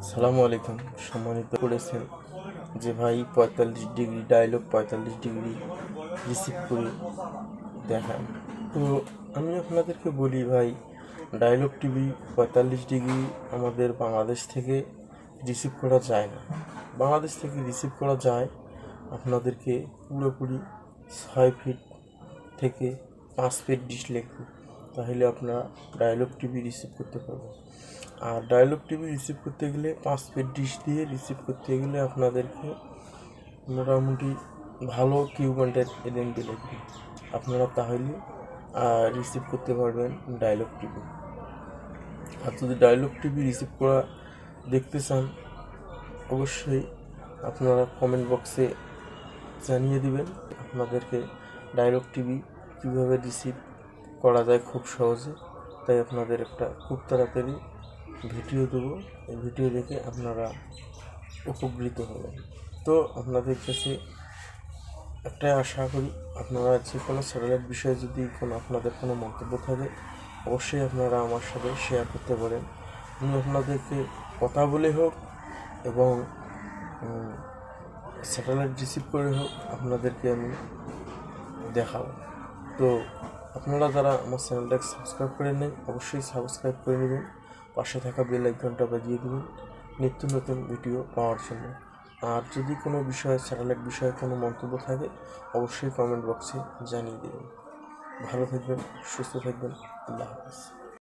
সালামু আলাইকুম। সম্মানিত করেছেন যে ভাই 45 ডিগ্রি ডায়লগ 45 ডিগ্রি রিসিভ করে দেখান। তো আমি আপনাদেরকে বলি ভাই, ডায়লগ টিভি 45 ডিগ্রি আমাদের বাংলাদেশ থেকে রিসিভ করা যায় না। বাংলাদেশ থেকে রিসিভ করা যায় আপনাদেরকে পুরোপুরি 6 ফিট থেকে 5 ফিট ডিশ লাগবে, তাহলে আপনারা ডায়লগ টিভি রিসিভ করতে পারবেন। আর ডায়লগ টিভি রিসিভ করতে গেলে 5 ফিট ডিশ দিয়ে রিসিভ করতে গেলে আপনাদেরকে মোটামুটি ভালো কিউব্যান্ডের এলএমবি লাগবে, আপনারা তাহলে রিসিভ করতে পারবেন ডায়লগ টিভি। আর যদি ডায়লগ টিভি রিসিভ করা দেখতে চান, অবশ্যই আপনারা কমেন্ট বক্সে জানিয়ে দিবেন আপনাদেরকে ডায়লগ টিভি কীভাবে রিসিভ করা যায় খুব সহজে। তাই আপনাদের একটা খুব তাড়াতাড়ি ভিডিও দেবো, এই ভিডিও দেখে আপনারা উপকৃত হবেন। তো আপনাদের কাছে একটাই আশা করি, আপনারা যে কোনো স্যাটেলাইট বিষয়ে যদি আপনাদের কোনো মন্তব্য থাকে, অবশ্যই আপনারা আমার সাথে শেয়ার করতে পারেন। আমি আপনাদেরকে কথা বলে হোক এবং স্যাটেলাইট রিসিভ করে হোক আপনাদেরকে আমি দেখাবো। তো আপনারা যারা আমার চ্যানেলটাকে সাবস্ক্রাইব করে নেন, অবশ্যই সাবস্ক্রাইব করে নেবেন, পাশে থাকা বেল আইকনটা বাজিয়ে দেবেন নিত্য নতুন ভিডিও পাওয়ার জন্য। আর যদি কোনো বিষয়ে স্যাটেলাইট বিষয়ে কোনো মন্তব্য থাকে, অবশ্যই কমেন্ট বক্সে জানিয়ে দেবেন। ভালো থাকবেন, সুস্থ থাকবেন, আল্লাহ হাফেজ।